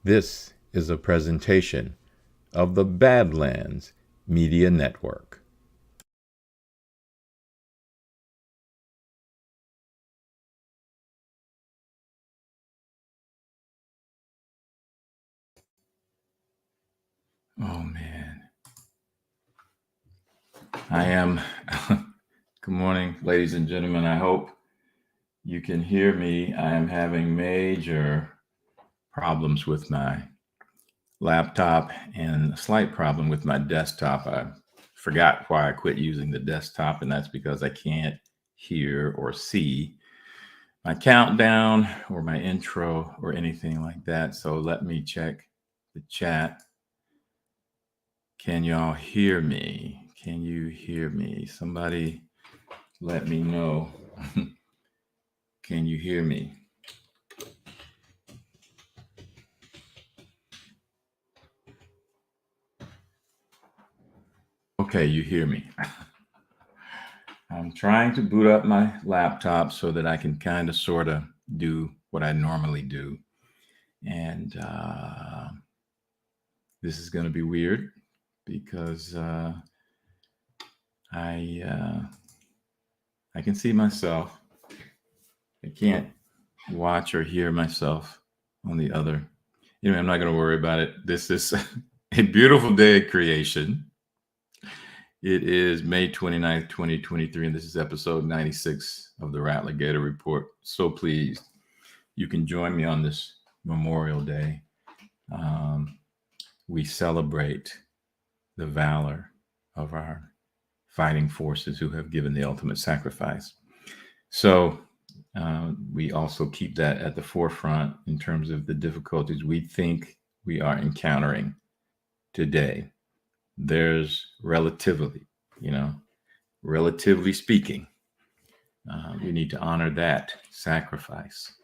This is a presentation of the Badlands Media Network. Oh, man. Good morning, ladies and gentlemen. I hope you can hear me. I am having major problems with my laptop and a slight problem with my desktop. I forgot why I quit using the desktop, and that's because I can't hear or see my countdown or my intro or anything like that. So let me check the chat. Can y'all hear me? Can you hear me? Somebody let me know. Can you hear me? Okay, you hear me. I'm trying to boot up my laptop so that I can kind of sort of do what I normally do. And this is going to be weird because I can see myself. I can't watch or hear myself on the other. Anyway, I'm not going to worry about it. This is a beautiful day of creation. It is May 29th, 2023, and this is episode 96 of the Rattler Gator Report. So pleased you can join me on this Memorial Day. We celebrate the valor of our fighting forces who have given the ultimate sacrifice. So we also keep that at the forefront in terms of the difficulties we think we are encountering today. There's relatively speaking, we need to honor that sacrifice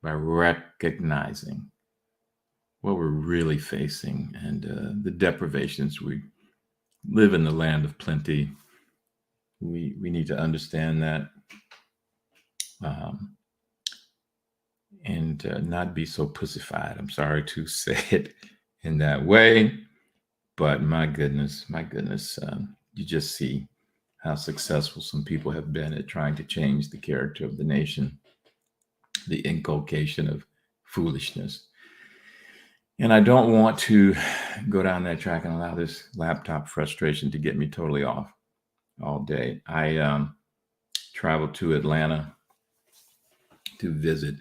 by recognizing what we're really facing and the deprivations. We live in the land of plenty. We need to understand that and not be so pussified. I'm sorry to say it in that way, but my goodness, you just see how successful some people have been at trying to change the character of the nation, the inculcation of foolishness. And I don't want to go down that track and allow this laptop frustration to get me totally off all day. I traveled to Atlanta to visit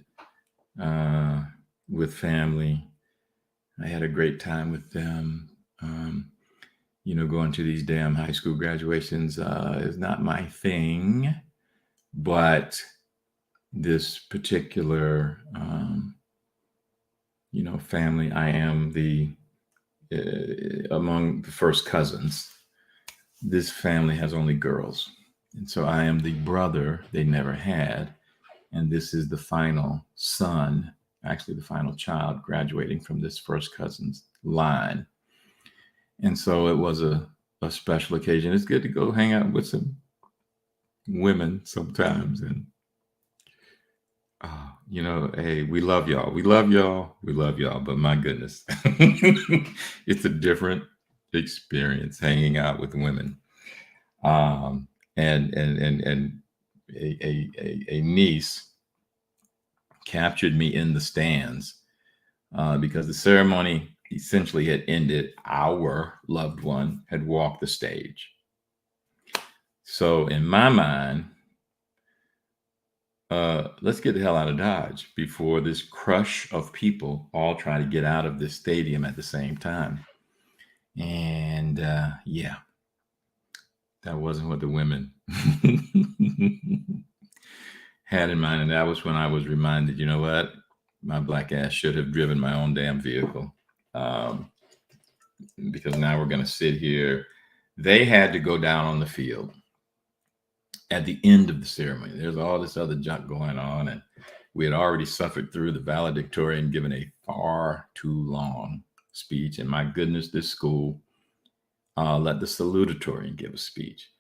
with family. I had a great time with them. Going to these damn high school graduations is not my thing, but this particular, family, I am among the first cousins. This family has only girls. And so I am the brother they never had. And this is the final son, actually the final child graduating from this first cousin's line. And so it was a special occasion. It's good to go hang out with some women sometimes. And, hey, we love y'all. We love y'all. We love y'all. But my goodness, it's a different experience hanging out with women. And a niece captured me in the stands because the ceremony essentially had ended. Our loved one had walked the stage. So in my mind, let's get the hell out of Dodge before this crush of people all try to get out of this stadium at the same time. And that wasn't what the women had in mind. And that was when I was reminded, you know what? My black ass should have driven my own damn vehicle. Because now we're going to sit here. They had to go down on the field at the end of the ceremony. There's all this other junk going on, and we had already suffered through the valedictorian giving a far too long speech. And my goodness, this school let the salutatorian give a speech.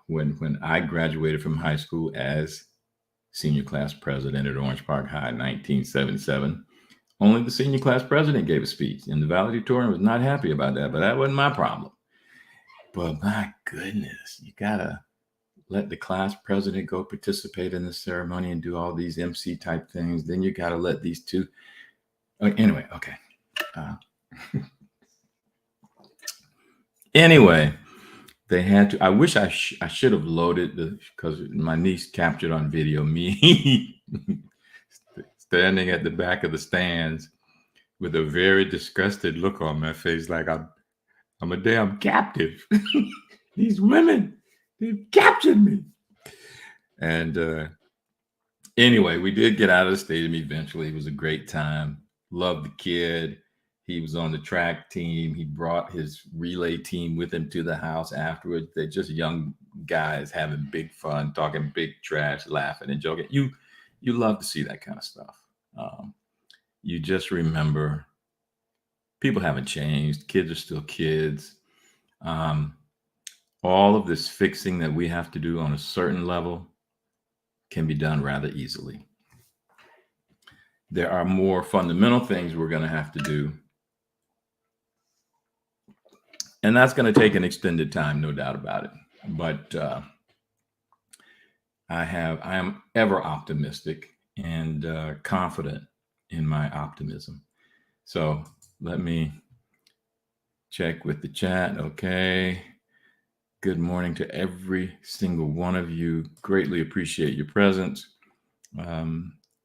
When I graduated from high school as senior class president at Orange Park High in 1977, Only the senior class president gave a speech, and the valedictorian was not happy about that, but that wasn't my problem. But my goodness, you gotta let the class president go participate in the ceremony and do all these MC type things. Then you gotta let these two. Anyway, okay. Anyway, they had to. I wish I should have loaded because my niece captured on video me standing at the back of the stands with a very disgusted look on my face, like I'm a damn captive. These women, they've captured me. And anyway, we did get out of the stadium eventually. It was a great time. Loved the kid. He was on the track team. He brought his relay team with him to the house afterwards. They're just young guys having big fun, talking big trash, laughing and joking. You love to see that kind of stuff. You just remember people haven't changed. Kids are still kids. All of this fixing that we have to do on a certain level can be done rather easily. There are more fundamental things we're going to have to do. And that's going to take an extended time, no doubt about it. But I am ever optimistic and confident in my optimism. So let me check with the chat. Okay. Good morning to every single one of you. Greatly appreciate your presence.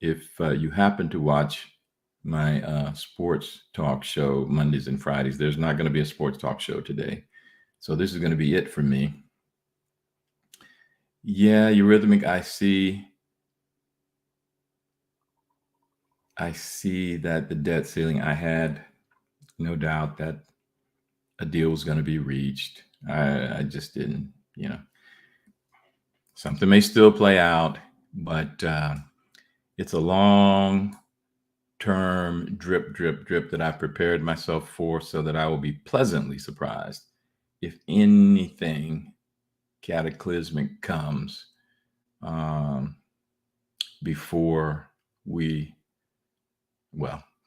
If you happen to watch my sports talk show Mondays and Fridays, there's not going to be a sports talk show today. So this is going to be it for me. Yeah, Eurythmic, I see that the debt ceiling, I had no doubt that a deal was going to be reached. I just didn't, something may still play out, but it's a long term drip that I prepared myself for so that I will be pleasantly surprised if anything cataclysmic comes before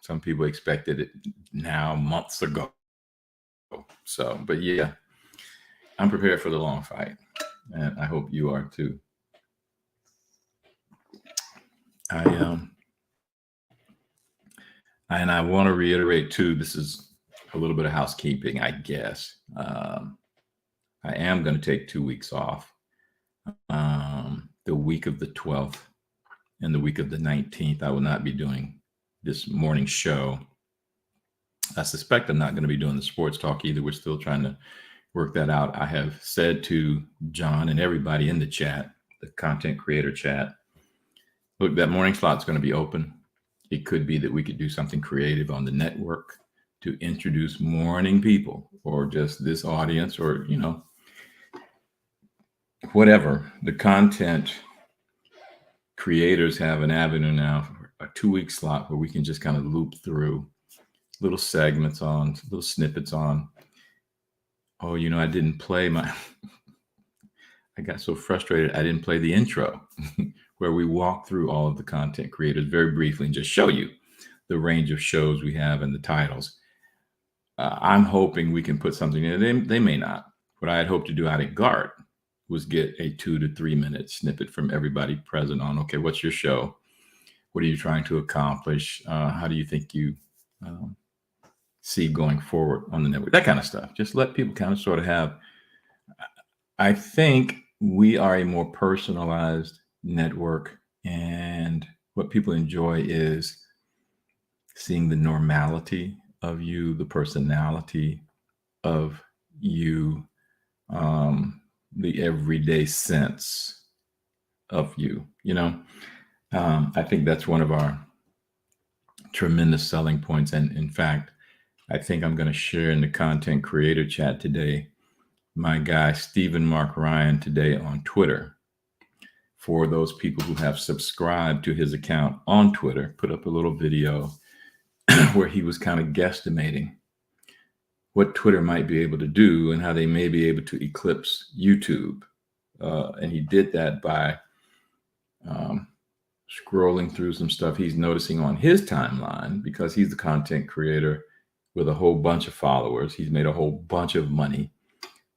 some people expected it now months ago. So, but yeah, I'm prepared for the long fight, and I hope you are too. And I want to reiterate too, this is a little bit of housekeeping, I guess. I am going to take 2 weeks off, the week of the 12th and the week of the 19th. I will not be doing this morning show. I suspect I'm not going to be doing the sports talk either. We're still trying to work that out. I have said to John and everybody in the chat, the content creator chat, look, that morning slot's going to be open. It could be that we could do something creative on the network to introduce morning people, or just this audience, or, whatever. The content creators have an avenue now for a 2-week slot where we can just kind of loop through little segments on, little snippets on. Oh, I didn't play I got so frustrated. I didn't play the intro where we walk through all of the content creators very briefly and just show you the range of shows we have and the titles. I'm hoping we can put something in. They may not. What I had hoped to do out at GART was get a 2 to 3 minute snippet from everybody present on, okay, what's your show? What are you trying to accomplish? How do you think you see going forward on the network? That kind of stuff. Just let people kind of sort of have, I think we are a more personalized network, and what people enjoy is seeing the normality of you, the personality of you, the everyday sense of you. I think that's one of our tremendous selling points. And in fact, I think I'm going to share in the content creator chat today my guy Stephen Mark Ryan today on Twitter. For those people who have subscribed to his account on Twitter, put up a little video where he was kind of guesstimating what Twitter might be able to do and how they may be able to eclipse YouTube. And he did that by scrolling through some stuff he's noticing on his timeline, because he's the content creator with a whole bunch of followers. He's made a whole bunch of money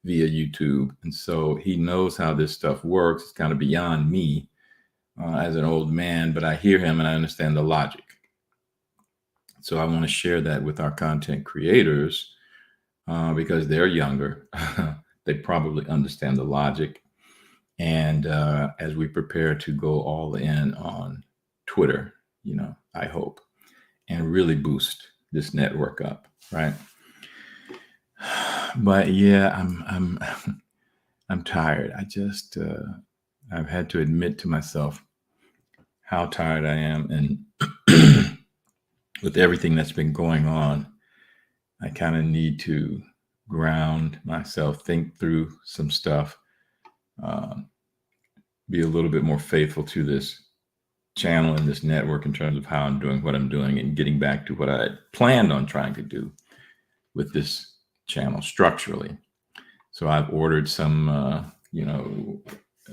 via YouTube. And so he knows how this stuff works. It's kind of beyond me as an old man, but I hear him and I understand the logic. So I want to share that with our content creators because they're younger. They probably understand the logic. And as we prepare to go all in on Twitter, I hope, and really boost this network up, right? But yeah, I'm tired. I've had to admit to myself how tired I am, and with everything that's been going on, I kind of need to ground myself, think through some stuff, be a little bit more faithful to this channel and this network in terms of how I'm doing what I'm doing, and getting back to what I planned on trying to do with this channel structurally. So I've ordered some,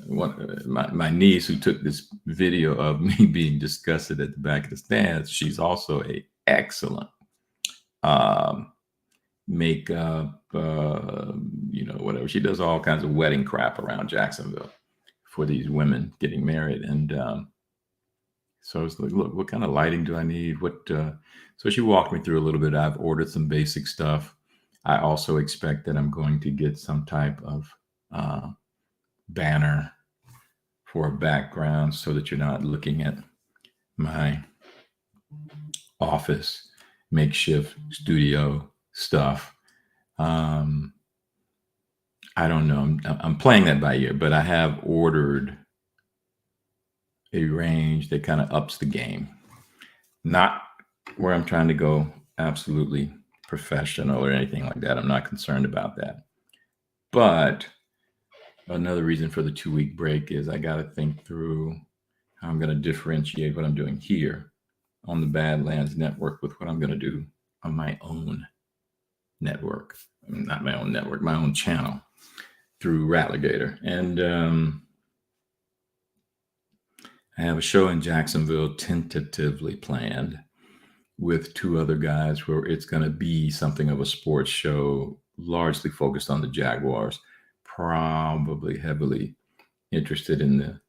my niece, who took this video of me being disgusted at the back of the stands, she's also a excellent makeup, whatever. She does all kinds of wedding crap around Jacksonville for these women getting married. And so I was like, look, what kind of lighting do I need? So she walked me through a little bit. I've ordered some basic stuff. I also expect that I'm going to get some type of banner for a background so that you're not looking at my office makeshift studio stuff. I don't know. I'm playing that by ear, but I have ordered a range that kind of ups the game. Not where I'm trying to go absolutely professional or anything like that. I'm not concerned about that. But another reason for the 2-week break is I got to think through how I'm going to differentiate what I'm doing here on the Badlands Network with what I'm going to do on my own network. I mean, not my own network, my own channel through Rattlergator. And I have a show in Jacksonville tentatively planned with 2 other guys where it's going to be something of a sports show, largely focused on the Jaguars, probably heavily interested in the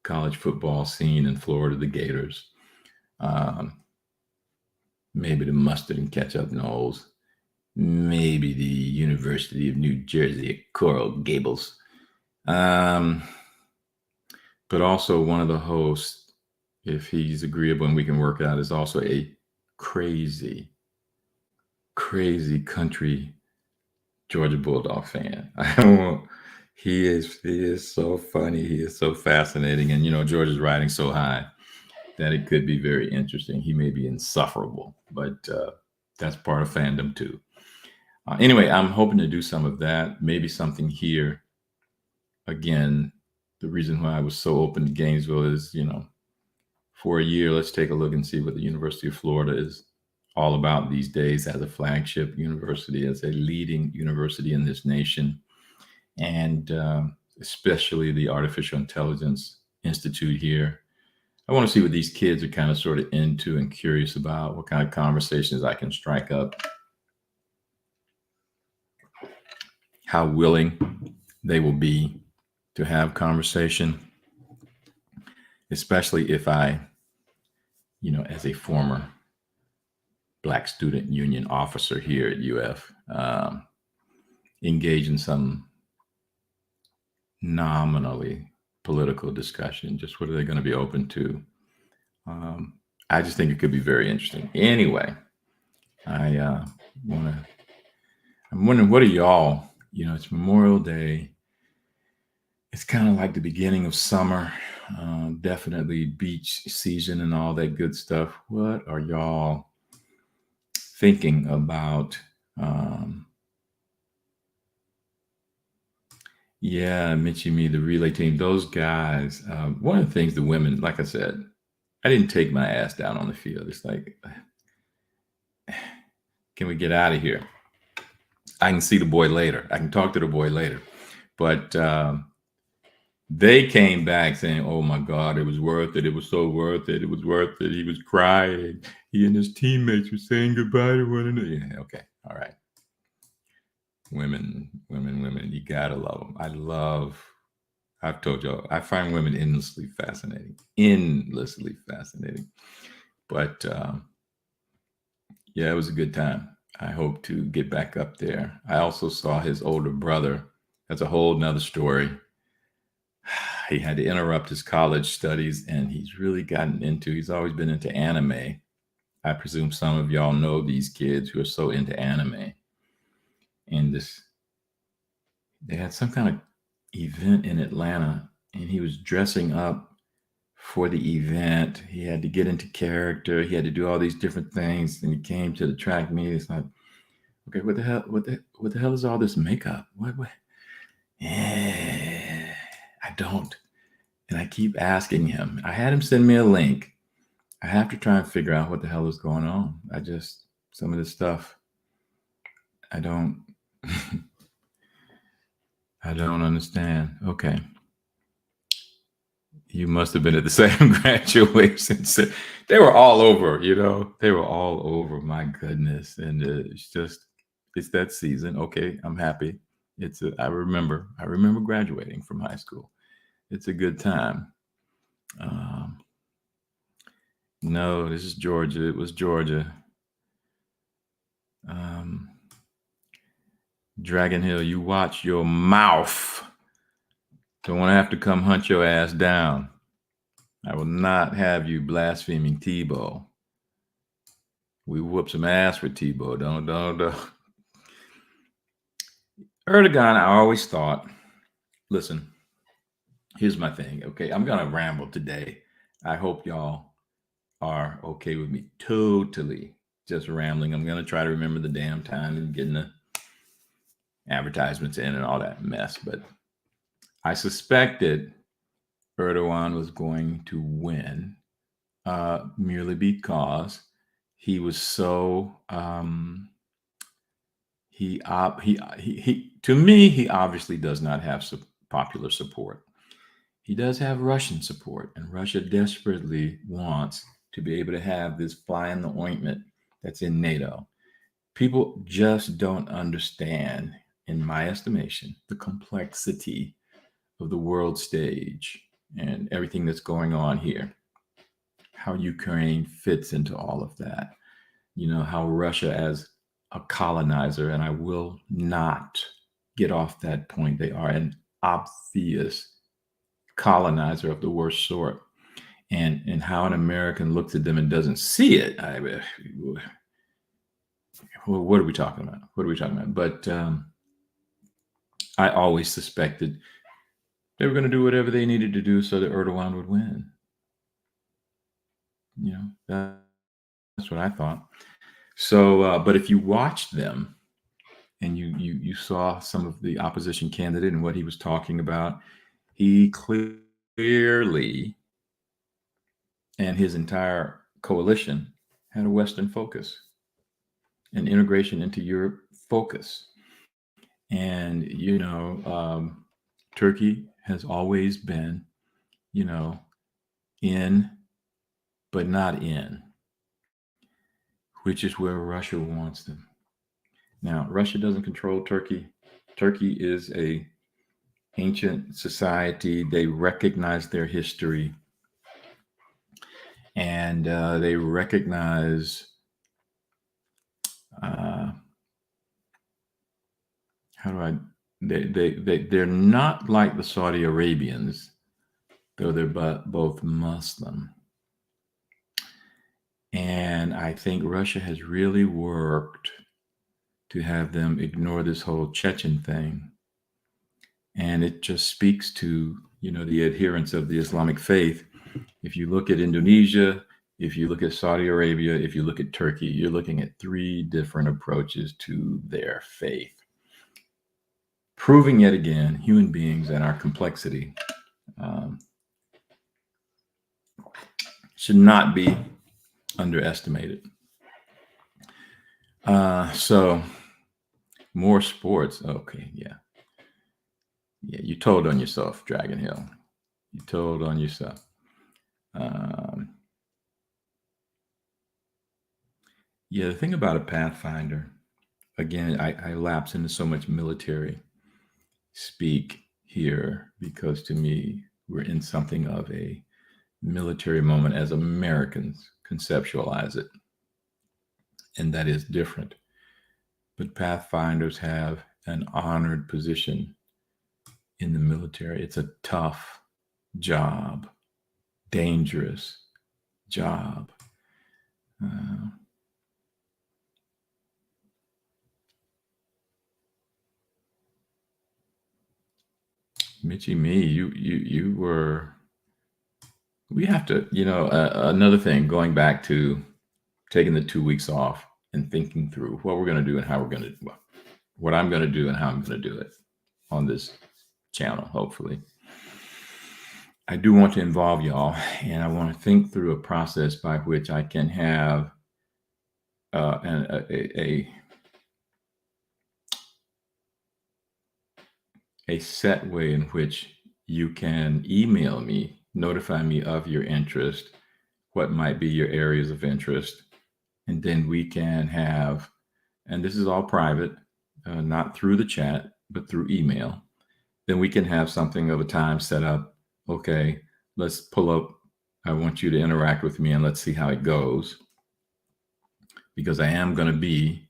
college football scene in Florida, the Gators, maybe the Mustard and Ketchup Knowles, maybe the University of New Jersey, Coral Gables. But also one of the hosts, if he's agreeable and we can work it out, is also a crazy country Georgia Bulldog fan. He is so funny. He is so fascinating. And, Georgia's riding so high that it could be very interesting. He may be insufferable, but that's part of fandom too. Anyway, I'm hoping to do some of that, maybe something here. Again, the reason why I was so open to Gainesville is, for a year, let's take a look and see what the University of Florida is all about these days as a flagship university, as a leading university in this nation, and especially the Artificial Intelligence Institute here. I want to see what these kids are kind of sort of into and curious about, what kind of conversations I can strike up, how willing they will be to have conversation, especially if I, as a former Black Student Union officer here at UF, engage in some nominally political discussion. Just what are they going to be open to? I just think it could be very interesting. Anyway, I'm wondering, what are y'all, it's Memorial Day. It's kind of like the beginning of summer, definitely beach season and all that good stuff. What are y'all thinking about? Mitchie Me, the relay team, those guys. One of the things the women, like I said, I didn't take my ass down on the field. It's like, can we get out of here? I can see the boy later. I can talk to the boy later. But They came back saying, "Oh my God, it was worth it. It was so worth it. It was worth it." He was crying. He and his teammates were saying goodbye to one another. Yeah, okay, all right. Women, women, women. You gotta love them. I've told y'all, I find women endlessly fascinating. Endlessly fascinating. But yeah, it was a good time. I hope to get back up there. I also saw his older brother. That's a whole nother story. He had to interrupt his college studies, and he's always been into anime. I presume some of y'all know these kids who are so into anime. And they had some kind of event in Atlanta, and he was dressing up for the event. He had to get into character. He had to do all these different things. And he came to the track meet. It's like, okay, what the hell is all this makeup? What? I don't. And I keep asking him. I had him send me a link. I have to try and figure out what the hell is going on. Some of this stuff, I don't, I don't understand. Okay. You must have been at the same graduation. They were all over, they were all over. My goodness. And it's that season. Okay. I'm happy. I remember graduating from high school. It's a good time. No, this is Georgia. It was Georgia. Dragon Hill, you watch your mouth. Don't want to have to come hunt your ass down. I will not have you blaspheming Tebow. We whoop some ass for Tebow. Don't. Erdogan, I always thought, listen, here's my thing. Okay, I'm going to ramble today. I hope y'all are okay with me. Totally just rambling. I'm going to try to remember the damn time and getting the advertisements in and all that mess. But I suspected Erdogan was going to win merely because he was so he to me, he obviously does not have popular support. He does have Russian support, and Russia desperately wants to be able to have this fly in the ointment that's in NATO. People just don't understand, in my estimation, the complexity of the world stage and everything that's going on here. How Ukraine fits into all of that. How Russia as a colonizer, and I will not get off that point. They are an obvious colonizer of the worst sort. And how an American looks at them and doesn't see it. What are we talking about? But I always suspected they were going to do whatever they needed to do so that Erdogan would win. That's what I thought. So, but if you watched them and you saw some of the opposition candidate and what he was talking about, he clearly, and his entire coalition, had a Western focus, an integration into Europe focus. And, Turkey has always been, in, but not in, which is where Russia wants them. Now, Russia doesn't control Turkey. Turkey is a ancient society. They recognize their history, and they recognize they're not like the Saudi Arabians, though they're both Muslim. And I think Russia has really worked to have them ignore this whole Chechen thing. And it just speaks to, the adherence of the Islamic faith. If you look at Indonesia, if you look at Saudi Arabia, if you look at Turkey, you're looking at 3 different approaches to their faith. Proving yet again, human beings and our complexity should not be underestimated. So more sports. Okay, yeah. Yeah, you told on yourself, Dragon Hill. You told on yourself. Um, yeah, the thing about a Pathfinder, again, I lapse into so much military speak here because to me, we're in something of a military moment as Americans conceptualize it, and that is different. But Pathfinders have an honored position in the military. It's a tough job, dangerous job. Uh, Mitchie, me, you were. We have to, another thing. Going back to taking the 2 weeks off and thinking through what we're going to do and how we're going to, well, what I'm going to do and how I'm going to do it on this channel. Hopefully, I do want to involve y'all, and I want to think through a process by which I can have a set way in which you can email me, notify me of your interest, what might be your areas of interest, and then we can have, and this is all private, not through the chat, but through email. Then we can have something of a time set up. Okay, let's pull up. I want you to interact with me and let's see how it goes. Because I am going to be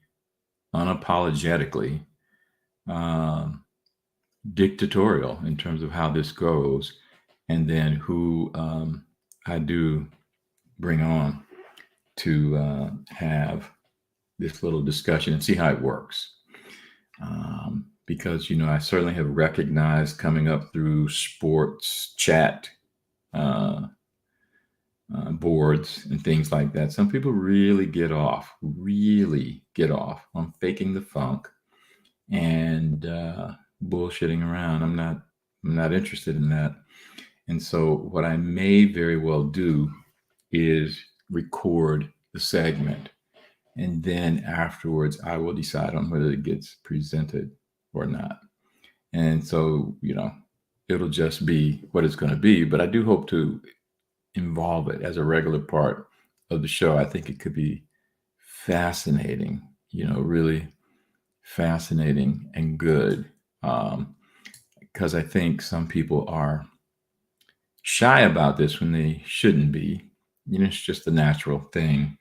unapologetically dictatorial in terms of how this goes, and then who I do bring on to have this little discussion and see how it works. Because, I certainly have recognized coming up through sports chat boards and things like that, some people really get off on faking the funk and bullshitting around. I'm not interested in that. And so what I may very well do is record the segment, and then afterwards I will decide on whether it gets presented or not. And so, it'll just be what it's going to be, but I do hope to involve it as a regular part of the show. I think it could be fascinating, really fascinating and good. Because I think some people are shy about this when they shouldn't be. It's just a natural thing.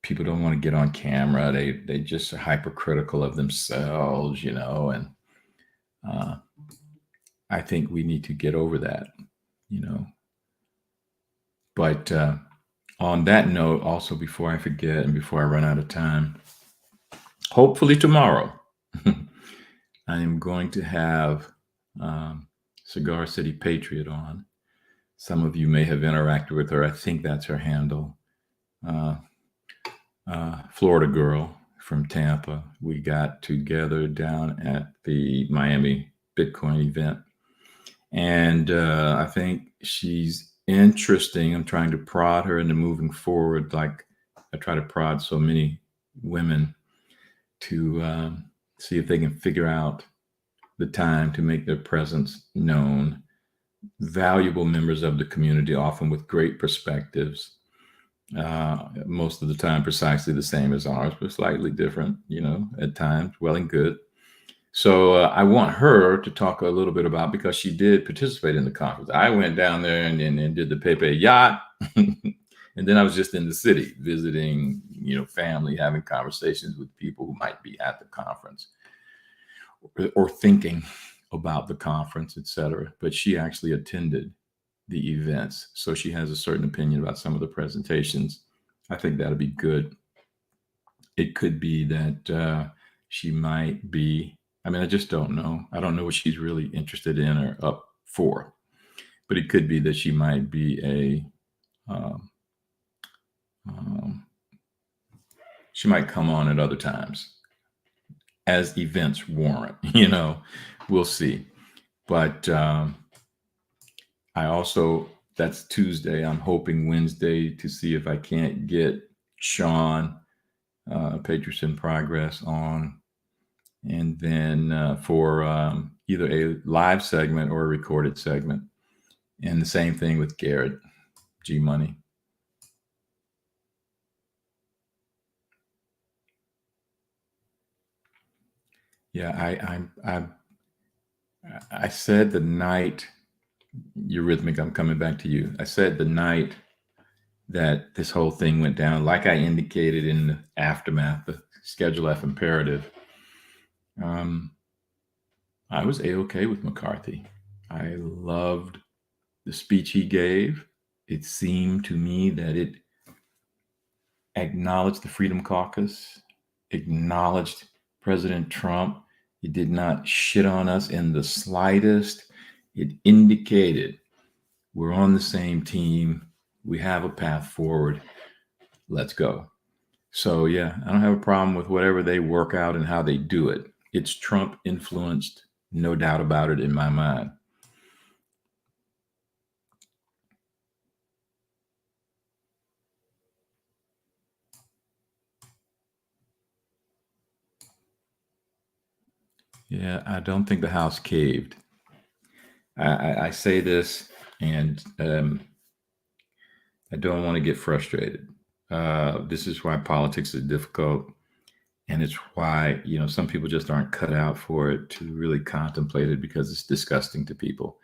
People don't want to get on camera. They just are hypercritical of themselves, and I think we need to get over that, But on that note, also, before I forget and before I run out of time, hopefully tomorrow, I am going to have Cigar City Patriot on. Some of you may have interacted with her. I think that's her handle. Florida girl from Tampa. We got together down at the Miami Bitcoin event. And I think she's interesting. I'm trying to prod her into moving forward, like I try to prod so many women to see if they can figure out the time to make their presence known. Valuable members of the community, often with great perspectives. Most of the time precisely the same as ours, but slightly different, at times, well and good. So I want her to talk a little bit about, because she did participate in the conference. I went down there and did the Pepe yacht. And then I was just in the city visiting, family, having conversations with people who might be at the conference or thinking about the conference, etc. But she actually attended the events. So she has a certain opinion about some of the presentations. I think that'll be good. It could be that she might be, I just don't know. I don't know what she's really interested in or up for. But it could be that she might be she might come on at other times as events warrant, we'll see. But I also, that's Tuesday. I'm hoping Wednesday to see if I can't get Sean, Patriots in Progress, on and then for either a live segment or a recorded segment. And the same thing with Garrett G Money. Yeah, I said the night, Eurythmic, I'm coming back to you. I said the night that this whole thing went down, like I indicated in the aftermath, the Schedule F imperative, I was A-okay with McCarthy. I loved the speech he gave. It seemed to me that it acknowledged the Freedom Caucus, acknowledged President Trump. It did not shit on us in the slightest. It indicated we're on the same team. We have a path forward. Let's go. So, yeah, I don't have a problem with whatever they work out and how they do it. It's Trump influenced, no doubt about it in my mind. Yeah, I don't think the House caved. I say this, and I don't want to get frustrated. This is why politics is difficult, and it's why some people just aren't cut out for it to really contemplate it because it's disgusting to people.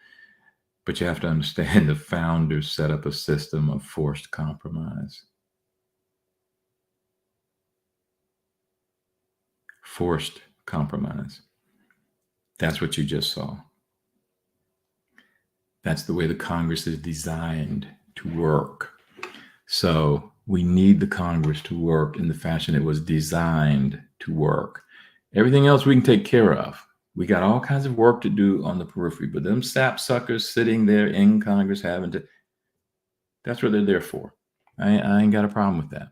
But you have to understand the founders set up a system of forced compromise. Forced compromise. That's what you just saw. That's the way the Congress is designed to work. So we need the Congress to work in the fashion it was designed to work. Everything else we can take care of. We got all kinds of work to do on the periphery, but them sap suckers sitting there in Congress having to, that's what they're there for. I ain't got a problem with that.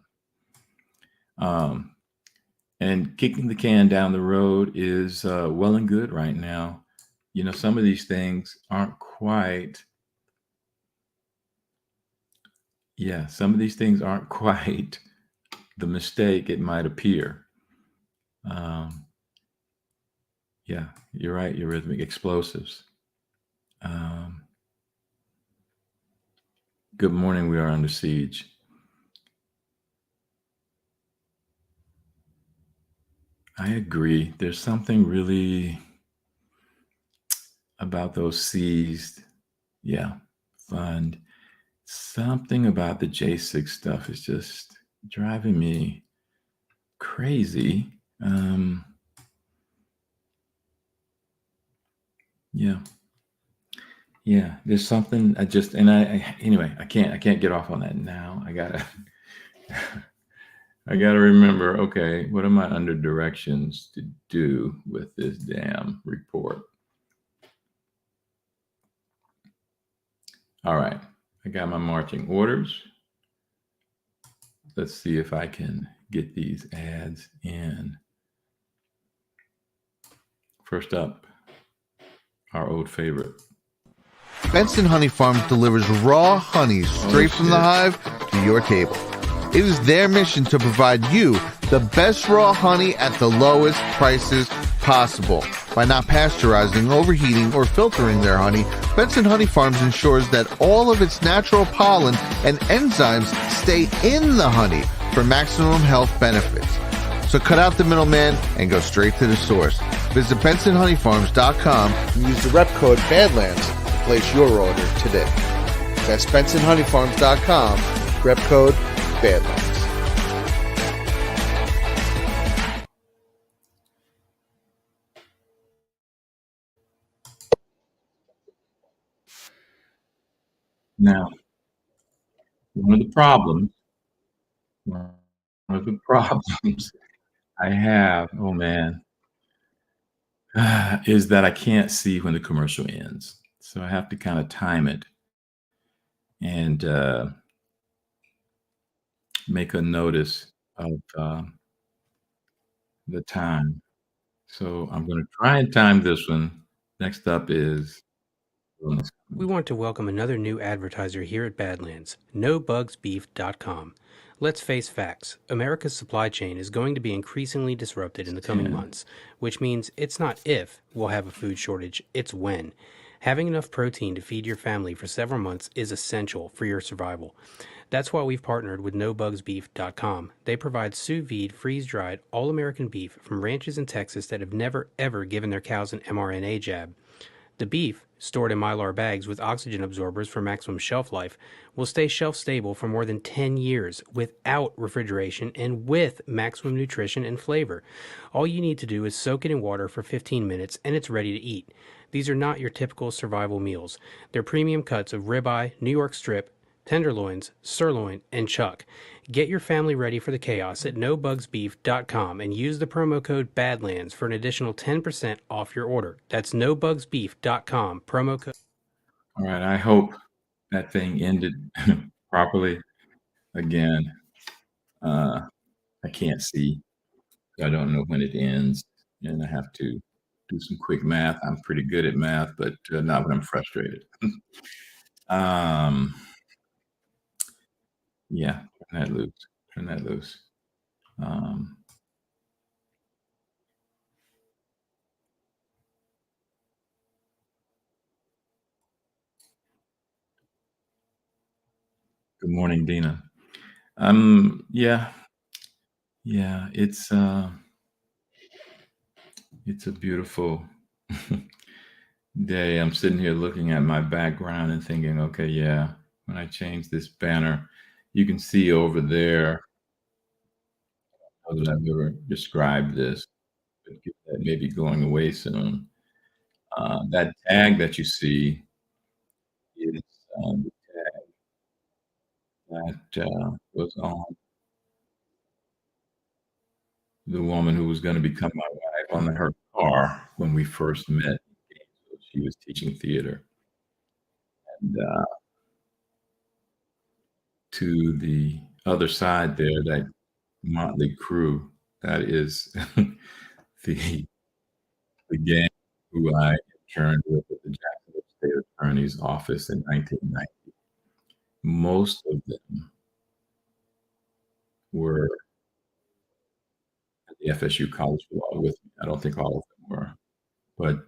And kicking the can down the road is well and good right now. Some of these things aren't quite, some of these things aren't quite the mistake it might appear. Yeah, you're right, Eurythmic. Explosives. Good morning, we are under siege. I agree. There's something really about those seized, fund. Something about the J6 stuff is just driving me crazy. Yeah, there's something anyway, I can't get off on that now. I gotta remember, okay, what am I under directions to do with this damn report? All right, I got my marching orders. Let's see if I can get these ads in. First up, our old favorite. Benson Honey Farms delivers raw honey straight from the hive to your table. It is their mission to provide you the best raw honey at the lowest prices possible. By not pasteurizing, overheating, or filtering their honey, Benson Honey Farms ensures that all of its natural pollen and enzymes stay in the honey for maximum health benefits. So cut out the middleman and go straight to the source. Visit BensonHoneyFarms.com and use the rep code BADLANDS to place your order today. That's BensonHoneyFarms.com, rep code BADLANDS. Now, one of the problems I have, oh man, is that I can't see when the commercial ends. So I have to kind of time it and make a notice of the time. So I'm going to try and time this one. Next up is... We want to welcome another new advertiser here at Badlands, NoBugsBeef.com. Let's face facts. America's supply chain is going to be increasingly disrupted in the coming 10. months, which means it's not if we'll have a food shortage, it's when. Having enough protein to feed your family for several months is essential for your survival. That's why we've partnered with NoBugsBeef.com. They provide sous vide, freeze dried, all American beef from ranches in Texas that have never ever given their cows an mRNA jab. The beef, stored in Mylar bags with oxygen absorbers for maximum shelf life, will stay shelf stable for more than 10 years without refrigeration and with maximum nutrition and flavor. All you need to do is soak it in water for 15 minutes and it's ready to eat. These are not your typical survival meals. They're premium cuts of ribeye, New York strip, tenderloins, sirloin, and chuck. Get your family ready for the chaos at nobugsbeef.com and use the promo code BADLANDS for an additional 10% off your order. That's nobugsbeef.com, promo code. All right. I hope that thing ended properly. Again, I can't see. I don't know when it ends, and I have to do some quick math. I'm pretty good at math, but not when I'm frustrated. Yeah, turn that loose. Turn that loose. Good morning, Dina. Yeah, it's a beautiful day. I'm sitting here looking at my background and thinking, okay, yeah, when I change this banner, you can see over there, I don't know that I've ever described this, but that may be going away soon. That tag that you see is the tag that was on the woman who was going to become my wife on her car when we first met. She was teaching theater. And to the other side there, that motley crew, that is the gang who I interned with at the Jacksonville State Attorney's Office in 1990. Most of them were at the FSU College of Law with me. I don't think all of them were, but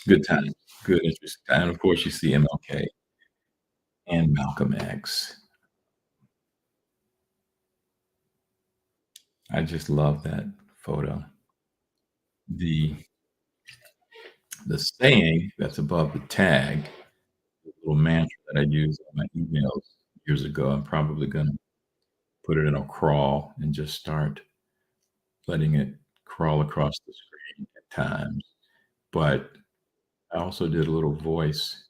good times, good interesting time. And of course, you see MLK and Malcolm X. I just love that photo. The saying that's above the tag, the little mantra that I used on my emails years ago, I'm probably going to put it in a crawl and just start letting it crawl across the screen at times. But I also did a little voice.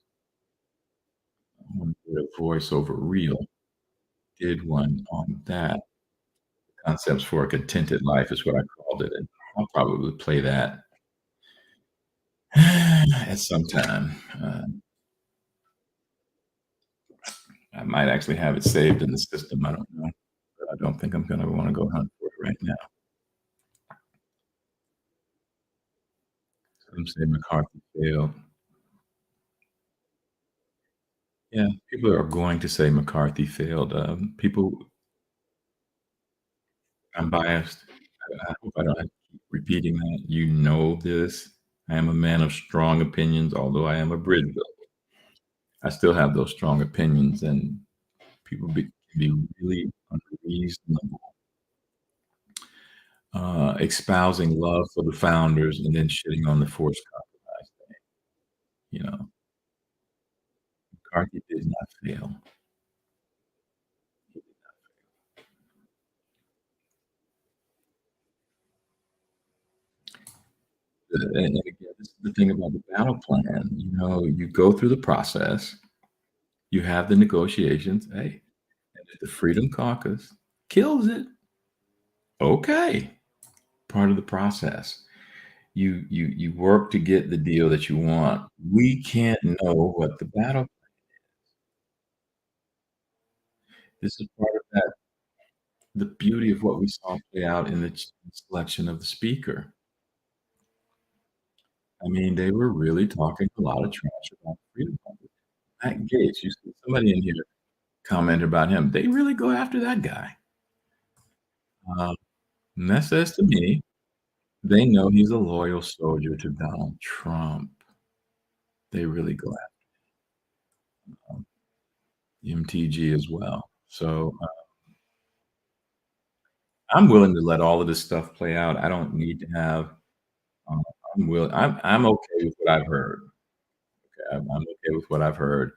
I did a voice over reel. Did one on that. Concepts for a Contented Life is what I called it. And I'll probably play that at some time. I might actually have it saved in the system. I don't know. But I don't think I'm going to want to go hunt for it right now. Some say McCarthy failed. Yeah, people are going to say McCarthy failed. I'm biased. I hope I don't have to keep repeating that. You know this. I am a man of strong opinions, although I am a bridge builder. I still have those strong opinions, and people can be really unreasonable, espousing love for the founders and then shitting on the forced compromise thing. You know, McCarthy did not fail. And again, this is the thing about the battle plan. You know, you go through the process, you have the negotiations. Hey, and if the Freedom Caucus kills it, okay, part of the process. You work to get the deal that you want. We can't know what the battle. This is part of that. The beauty of what we saw play out in the selection of the speaker. I mean, they were really talking a lot of trash about Freedom Caucus. Matt Gaetz, you see somebody in here commented about him. They really go after that guy. Um, and that says to me, they know he's a loyal soldier to Donald Trump. They really go after MTG as well. So I'm willing to let all of this stuff play out. I don't need to have. Um, I'm okay with what I've heard. Okay, I'm okay with what I've heard.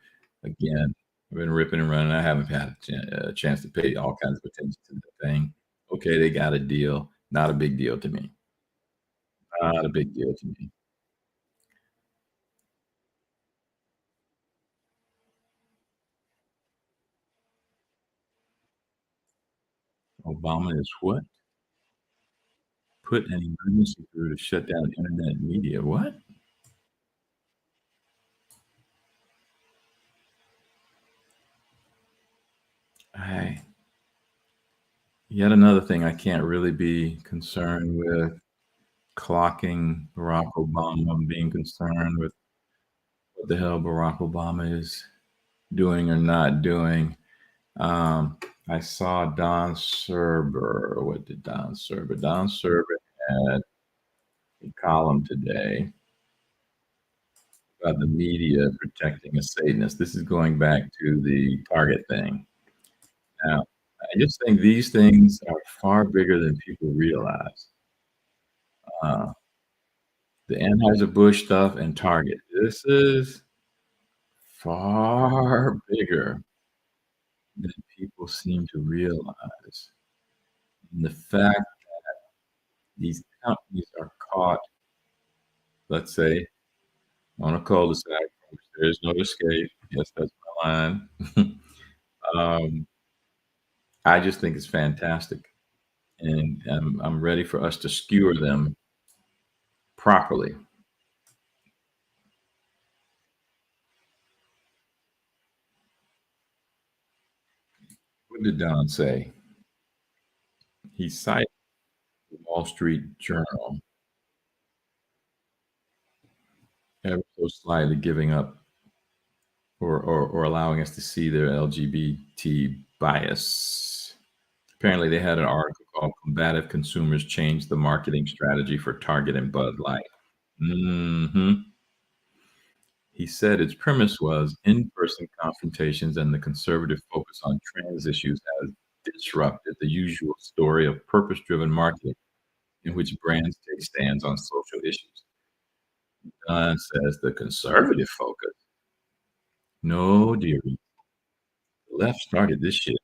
Again, I've been ripping and running. I haven't had a chance to pay all kinds of attention to the thing. Okay, they got a deal. Not a big deal to me. Not a big deal to me. Obama is what? Put an emergency through to shut down internet media. What? I Yet another thing I can't really be concerned with clocking Barack Obama. I'm being concerned with what the hell Barack Obama is doing or not doing. I saw Don Serber. What did Don Serber? Don Serber had a column today about the media protecting a Satanist. This is going back to the Target thing. Now, I just think these things are far bigger than people realize. Uh, the Anheuser-Busch stuff and Target. This is far bigger than people seem to realize. And the fact these companies are caught, let's say, on a cul-de-sac from which there is no escape. Yes, that's my line. um, I just think it's fantastic. And I'm ready for us to skewer them properly. What did Don say? He cited the Wall Street Journal ever so slightly giving up or allowing us to see their LGBT bias. Apparently, they had an article called "Combative Consumers Change the Marketing Strategy for Target and Bud Light." He said its premise was in-person confrontations and the conservative focus on trans issues has disrupted the usual story of purpose-driven marketing in which brands take stands on social issues. Don says the conservative focus. No, dearie. The left started this shit.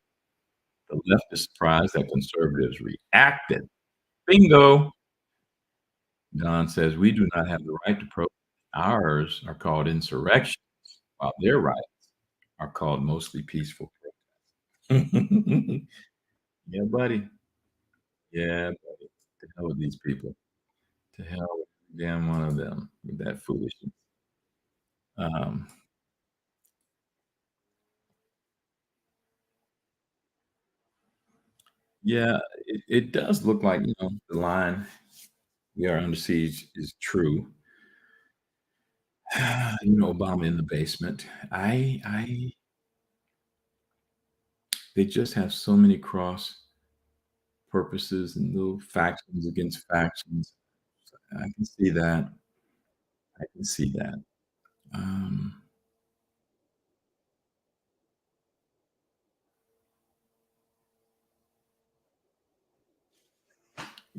The left is surprised that conservatives reacted. Bingo. Don says we do not have the right to protest. Ours are called insurrections, while their rights are called mostly peaceful protests. Yeah, buddy. Yeah, buddy. To hell with these people. To hell with damn one of them with that foolishness. Um, yeah, it does look like the line "We are under siege" is true. Obama in the basement. They just have so many cross purposes and little factions against factions. I can see that. I can see that. Um,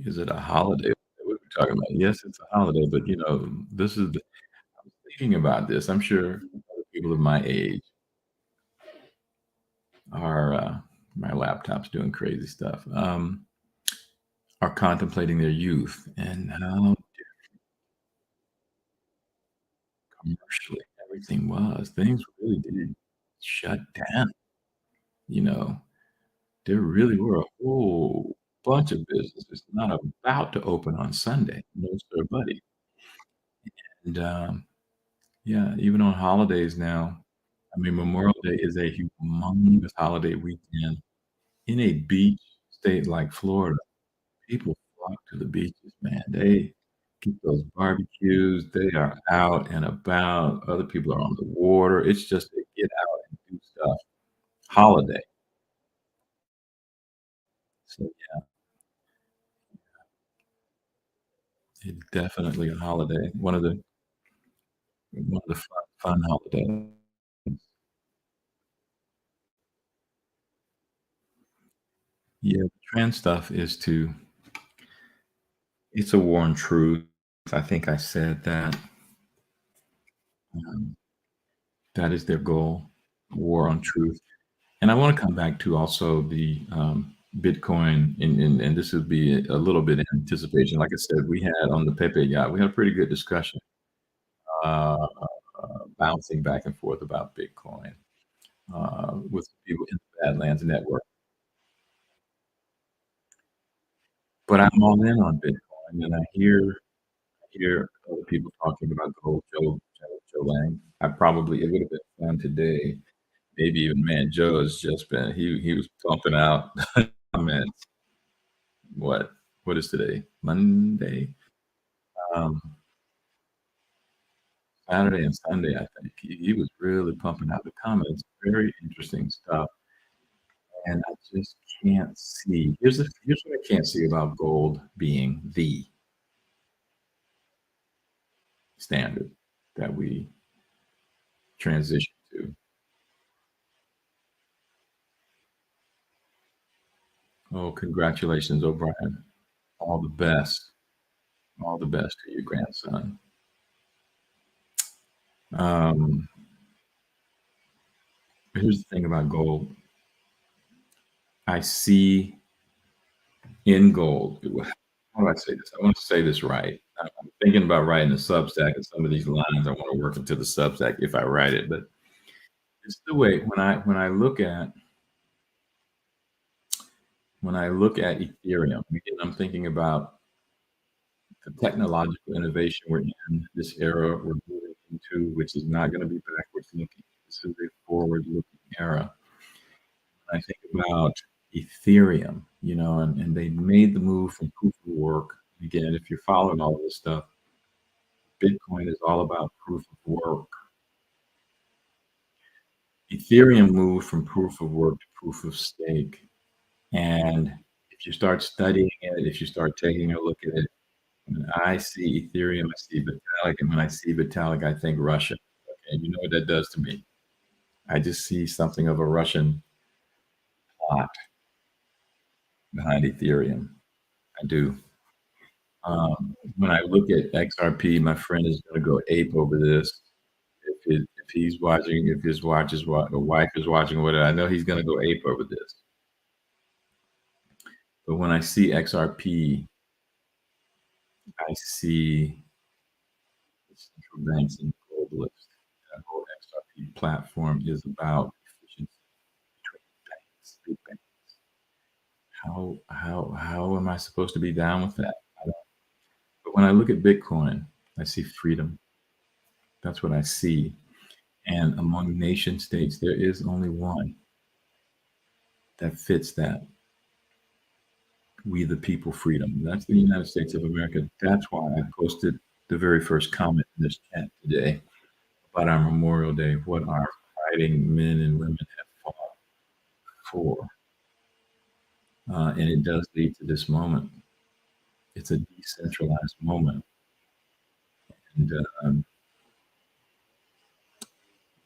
is it a holiday? What are we talking about? Yes, it's a holiday, but this is. I'm thinking about this. I'm sure other people of my age are. My laptop's doing crazy stuff. Are contemplating their youth and how commercially everything was. Things really did shut down. You know, there really were a whole bunch of businesses not about to open on Sunday. No, sir, buddy. And yeah, even on holidays now, I mean, Memorial Day is a humongous holiday weekend in a beach state like Florida. People flock to the beaches, man. They get those barbecues. They are out and about. Other people are on the water. It's just they get out and do stuff. holiday. So it's definitely a holiday. One of the fun holidays. Yeah, the trend stuff is to it's a war on truth. I think I said that. Um, that is their goal, war on truth. And I want to come back to also the Bitcoin, and this would be a little bit in anticipation. Like I said, we had on the Pepe yacht, we had a pretty good discussion, uh, bouncing back and forth about Bitcoin with people in the Badlands Network. But I'm all in on Bitcoin, and I hear other people talking about gold. Joe Lang. It would have been fun today. Maybe even man, Joe has just been he was pumping out comments. What what is today? Monday, um, Saturday and Sunday. I think he was really pumping out the comments. Very interesting stuff, and I just can't see. Here's what I can't see about gold being the standard that we transition to. Oh, congratulations, O'Brien. All the best. All the best to your grandson. Um, here's the thing about gold. I see in gold. How do I say this? I want to say this right. I'm thinking about writing a Substack, and some of these lines I want to work into the Substack if I write it. But it's the way when I look at Ethereum, again, I'm thinking about the technological innovation we're in, this era we're moving into, which is not going to be backwards looking. This is a forward looking era. I think about Ethereum, and they made the move from proof of work. Again, if you're following all of this stuff, Bitcoin is all about proof of work. Ethereum moved from proof of work to proof of stake. And if you start studying it, if you start taking a look at it, when I see Ethereum, I see Vitalik, and when I see Vitalik, I think Russia. Okay, and you know what that does to me? I just see something of a Russian plot behind Ethereum. I do. When I look at XRP, my friend is going to go ape over this. If he's watching, if his watch is the wife is watching, whatever, I know he's going to go ape over this. But when I see XRP, I see central banks and globalists. That whole XRP platform is about efficiency between banks, big banks. How am I supposed to be down with that? But when I look at Bitcoin, I see freedom. That's what I see. And among nation states, there is only one that fits that. We the people freedom. That's the United States of America. That's why I posted the very first comment in this chat today about our Memorial Day, what our fighting men and women have fought for. And it does lead to this moment. It's a decentralized moment. And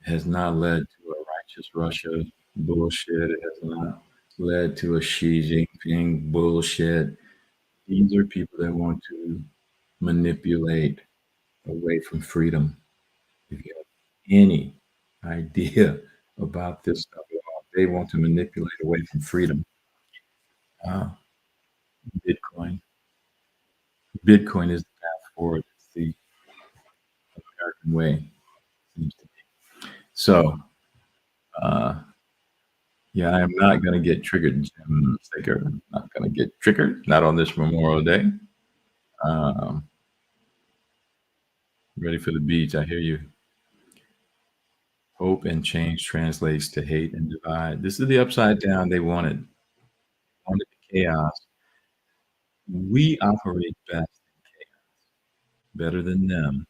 has not led to a righteous Russia bullshit. It has not led to a Xi Jinping bullshit. These are people that want to manipulate away from freedom. If you have any idea about this stuff at all, they want to manipulate away from freedom. Uh, Bitcoin. Bitcoin is the path forward. It's the American way, seems to be. So, yeah, I am not going to get triggered, Jim Saker. I'm not going to get triggered. Not on this Memorial Day. Um, ready for the beach. I hear you. Hope and change translates to hate and divide. This is the upside down they wanted. Wanted the chaos. We operate best in chaos, better than them,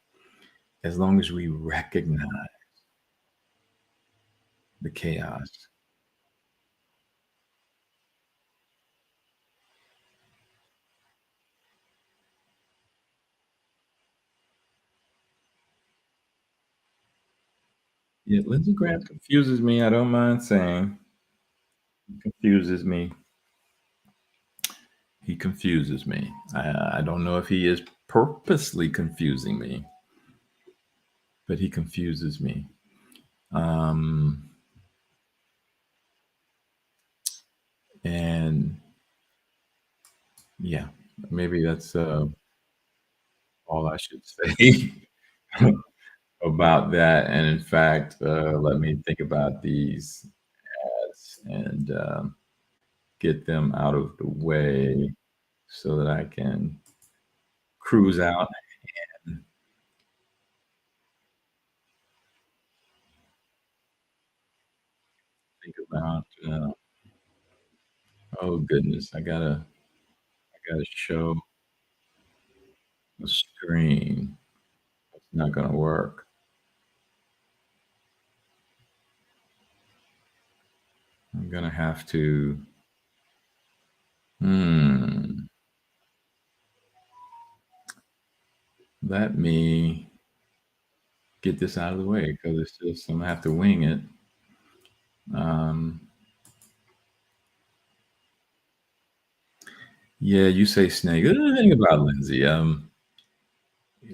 as long as we recognize the chaos Yeah, Lindsey Graham confuses me. I don't mind saying he confuses me. He confuses me. I don't know if he is purposely confusing me, but he confuses me. Um, and yeah, maybe that's all I should say about that. And in fact, let me think about these ads and get them out of the way so that I can cruise out and think about. Oh goodness, I gotta show the screen. It's not gonna work. I'm gonna have to. Hmm. Let me get this out of the way because it's just I'm gonna have to wing it. Um, yeah, you say snake. The thing about Lindsay.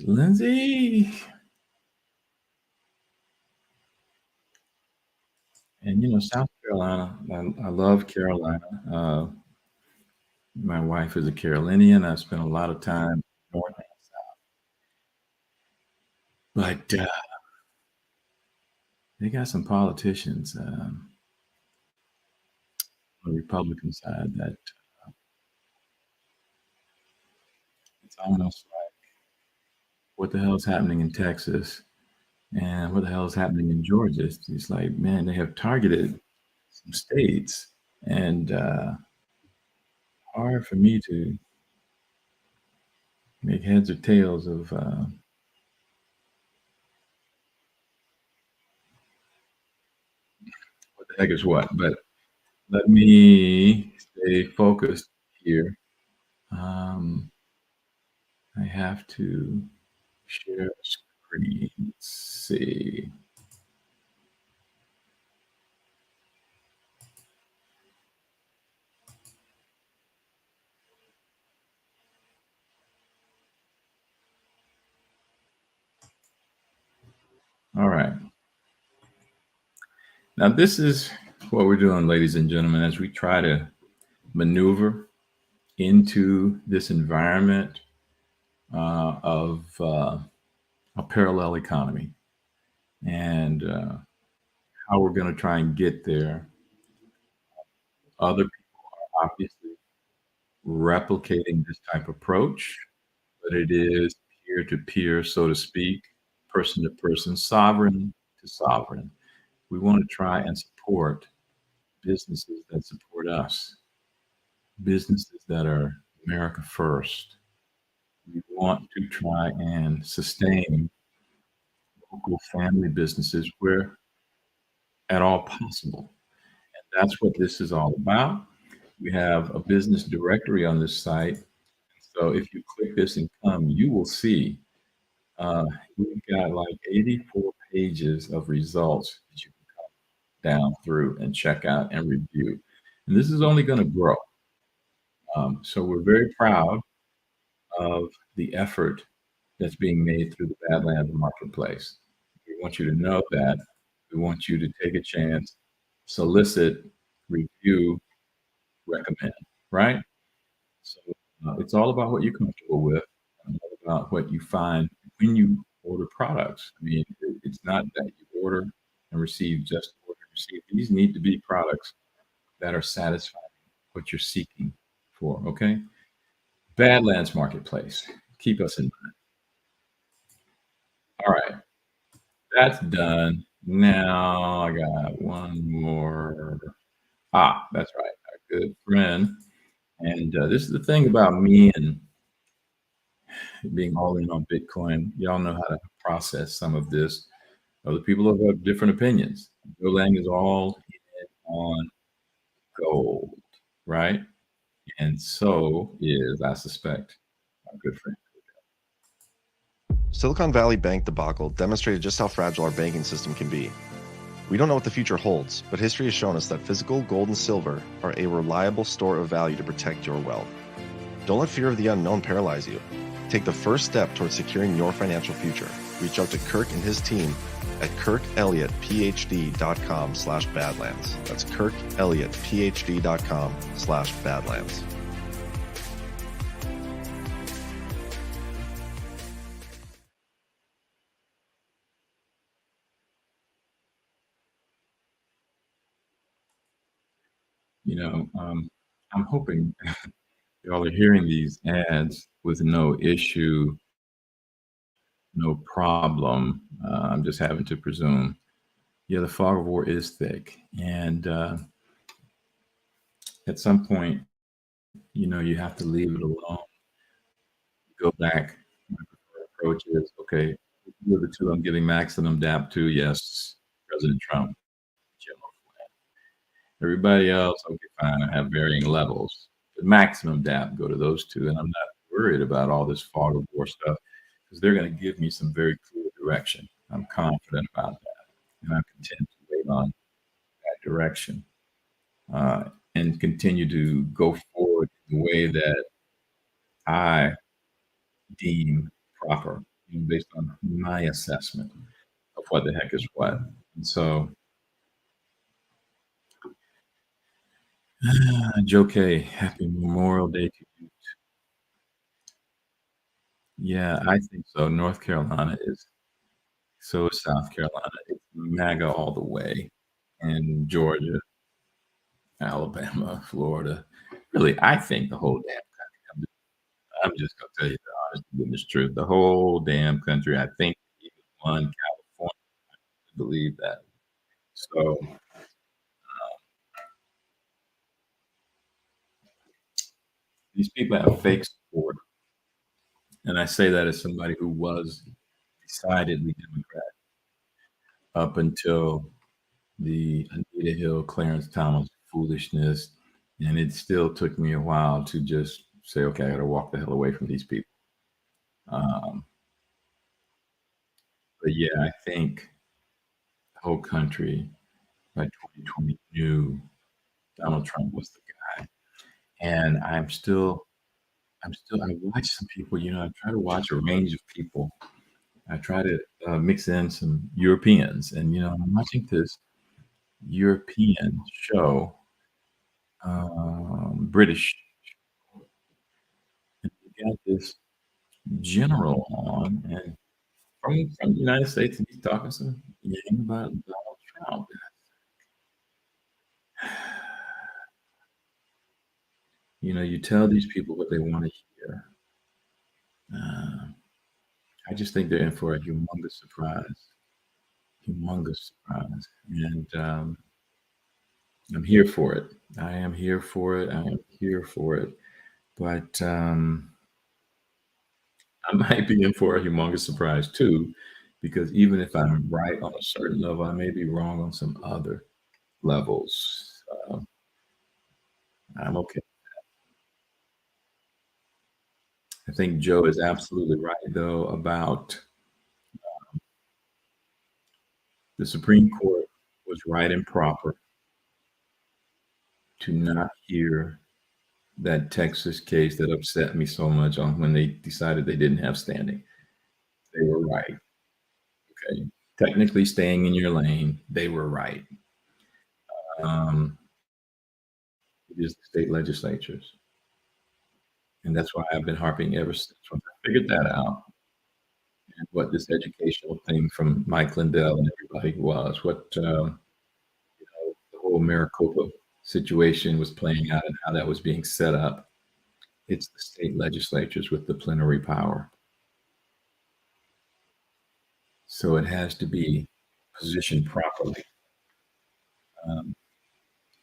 Lindsay, and South Carolina. I love Carolina. My wife is a Carolinian. I spent a lot of time north and south, but they got some politicians on the Republican side that it's almost like what the hell is happening in Texas and what the hell is happening in Georgia. It's like, man, they have targeted some states, and hard for me to make heads or tails of what the heck is what. But let me stay focused here. Um, I have to share screen. Let's see. All right. Now, this is what we're doing, ladies and gentlemen, as we try to maneuver into this environment of a parallel economy and how we're going to try and get there. Other people are obviously replicating this type of approach, but it is peer to peer, so to speak, person to person, sovereign to sovereign. We want to try and support businesses that support us, businesses that are America first. We want to try and sustain local family businesses where at all possible. And that's what this is all about. We have a business directory on this site. So if you click this and come, you will see uh, we've got like 84 pages of results that you can come down through and check out and review. And this is only going to grow. So we're very proud of the effort that's being made through the Badlands Marketplace. We want you to know that. We want you to take a chance, solicit, review, recommend, right? So it's all about what you're comfortable with, and all about what you find when you order products. I mean, it's not that you order and receive just order and receive. These need to be products that are satisfying what you're seeking for, okay? Badlands Marketplace. Keep us in mind. All right, that's done. Now I got one more. That's right. Our good friend. And this is the thing about me and being all in on Bitcoin. Y'all know how to process some of this. Other people have different opinions. Joe Lang is all in on gold, right? And so is, I suspect, our good friend. Silicon Valley Bank debacle demonstrated just how fragile our banking system can be. We don't know what the future holds, but history has shown us that physical gold and silver are a reliable store of value to protect your wealth. Don't let fear of the unknown paralyze you. Take the first step towards securing your financial future. Reach out to Kirk and his team at kirkelliottphd.com/badlands. That's kirkelliottphd.com/badlands. I'm hoping y'all are hearing these ads with no issue, no problem. I'm just having to presume. Yeah, the fog of war is thick. And at some point, you have to leave it alone. Go back. My preferred approach is, okay, who are the two I'm giving maximum DAP to? Yes, President Trump, General Flynn. Everybody else, okay, fine, I have varying levels. The maximum DAP go to those two, and I'm not worried about all this fog of war stuff because they're going to give me some very clear direction. I'm confident about that, and I'm content to wait on that direction and continue to go forward in the way that I deem proper, based on my assessment of what the heck is what. And so, Joe K, happy Memorial Day to you. Yeah, I think so. North Carolina is, so is South Carolina. It's MAGA all the way. And Georgia, Alabama, Florida. Really, I think the whole damn country. I'm just going to tell you the honest to goodness truth. The whole damn country, I think, even one California, I believe that. So, these people have fake support. And I say that as somebody who was decidedly Democrat up until the Anita Hill, Clarence Thomas foolishness. And it still took me a while to just say, okay, I got to walk the hell away from these people. But yeah, I think the whole country by 2020 knew Donald Trump was the guy. And I watch some people, I try to watch a range of people. I try to mix in some Europeans, and I'm watching this European show, British, and you got this general on, and from the United States, and he's talking some yang about Donald Trump. You tell these people what they want to hear. I just think they're in for a humongous surprise. Humongous surprise. And I'm here for it. I am here for it. I am here for it. But I might be in for a humongous surprise too, because even if I'm right on a certain level, I may be wrong on some other levels. I'm okay. I think Joe is absolutely right, though, about the Supreme Court was right and proper to not hear that Texas case that upset me so much on when they decided they didn't have standing. They were right. Okay. Technically staying in your lane, they were right. It is the state legislatures. And that's why I've been harping ever since when I figured that out. And what this educational thing from Mike Lindell and everybody was, what the whole Maricopa situation was playing out and how that was being set up. It's the state legislatures with the plenary power. So it has to be positioned properly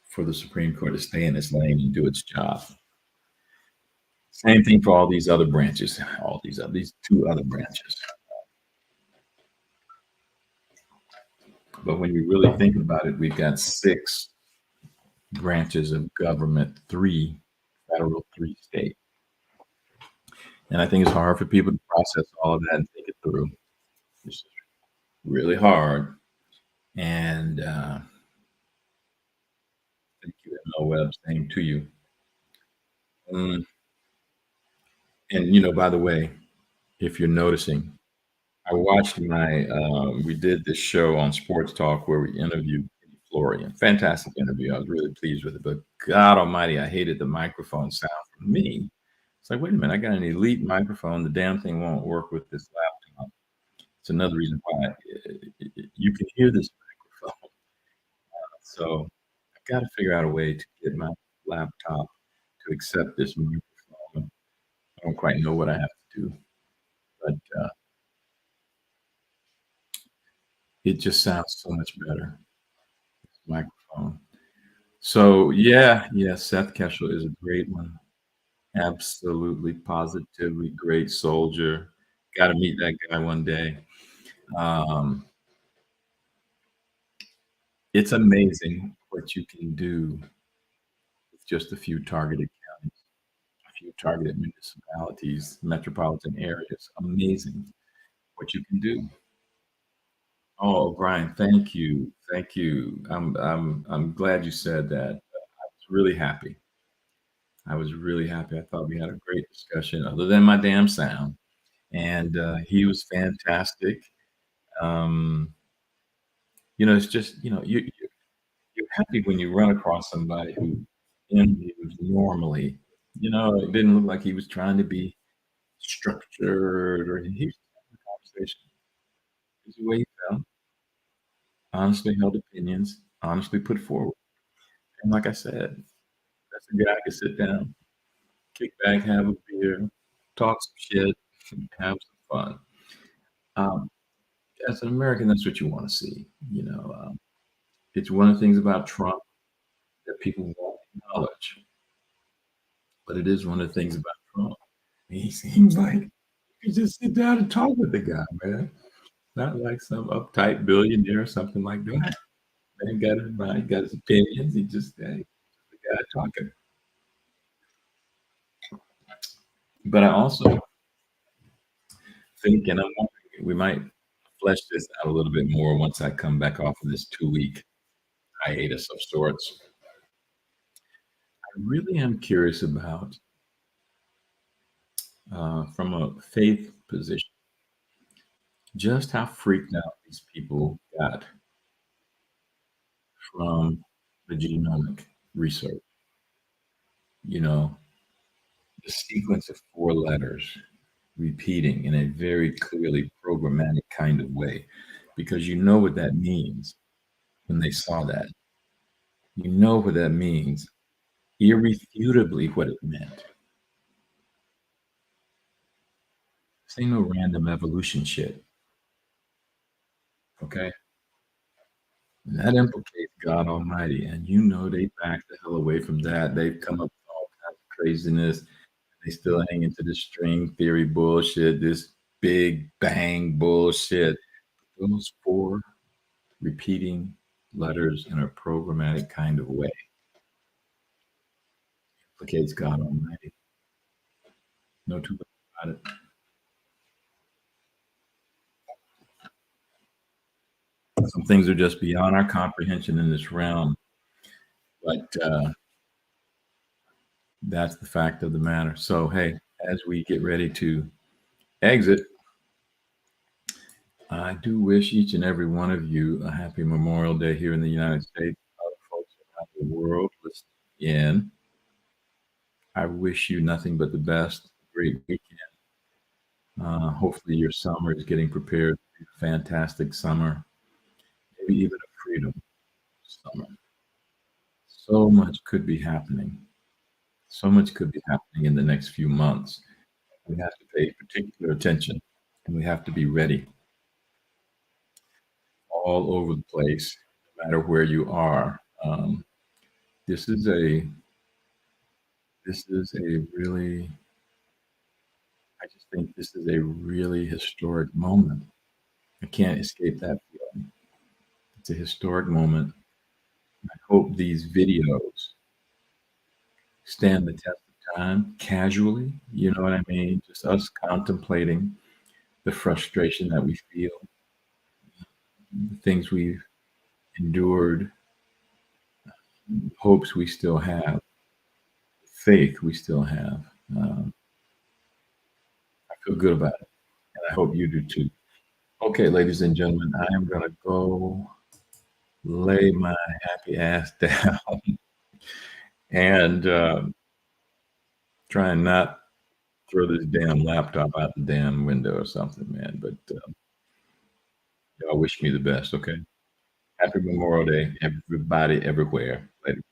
for the Supreme Court to stay in its lane and do its job. Same thing for all these other branches, these two other branches. But when you really think about it, we've got 6 branches of government, 3 federal, 3 state. And I think it's hard for people to process all of that and think it through. It's really hard. And thank you, ML Web, same to you. Mm, and by the way, if you're noticing, I watched we did this show on Sports Talk where we interviewed Katie Florian. Fantastic interview. I was really pleased with it. But God Almighty, I hated the microphone sound for me. It's like, wait a minute, I got an elite microphone. The damn thing won't work with this laptop. It's another reason why you can hear this microphone. So I've got to figure out a way to get my laptop to accept this microphone. I don't quite know what I have to do, but it just sounds so much better. This microphone. So yeah, Seth Keshel is a great one. Absolutely, positively great soldier. Got to meet that guy one day. Um, it's amazing what you can do with just a few targeted counties, a few targeted municipalities, metropolitan areas. Amazing what you can do. Oh, Brian, thank you, thank you. I'm glad you said that. I was really happy. I was really happy. I thought we had a great discussion, other than my damn sound, and he was fantastic. Um, it's just you're happy when you run across somebody who interviews normally. It didn't look like he was trying to be structured, or he was having a conversation. This is the way he felt. Honestly held opinions, honestly put forward. And like I said, that's a guy I could sit down, kick back, have a beer, talk some shit, have some fun. Um, as an American, that's what you want to see. It's one of the things about Trump that people won't acknowledge, but it is one of the things about Trump. He seems like you just sit down and talk with the guy, man. Not like some uptight billionaire or something like that. Man got his mind, got his opinions. He just the guy talking. But I also think, and I'm wondering, we might flesh this out a little bit more once I come back off of this 2-week hiatus of sorts. I really am curious about, from a faith position, just how freaked out these people got from the genomic research. The sequence of 4 letters repeating in a very clearly programmatic kind of way, because you know what that means when they saw that. You know what that means, irrefutably what it meant. This ain't no random evolution shit. Okay? And that implicates God Almighty. And they back the hell away from that. They've come up with all kinds of craziness. They still hang into this string theory bullshit, this big bang bullshit. Those 4 repeating letters in a programmatic kind of way implicates God Almighty. No two ways about it. Some things are just beyond our comprehension in this realm, but that's the fact of the matter. So, hey, as we get ready to exit, I do wish each and every one of you a happy Memorial Day here in the United States. Other folks around the world listening in, I wish you nothing but the best. Great weekend. Hopefully your summer is getting prepared. Fantastic summer. Maybe even a freedom summer. So much could be happening. So much could be happening in the next few months. We have to pay particular attention, and we have to be ready. All over the place, no matter where you are. This is a really, I just think this is a really historic moment. I can't escape that feeling. It's a historic moment. I hope these videos stand the test of time casually. You know what I mean? Just us contemplating the frustration that we feel, the things we've endured, hopes we still have, faith we still have. I feel good about it, and I hope you do too. Okay, ladies and gentlemen, I am going to go lay my happy ass down and try and not throw this damn laptop out the damn window or something, man. But y'all wish me the best, okay? Happy Memorial Day, everybody, everywhere. Later.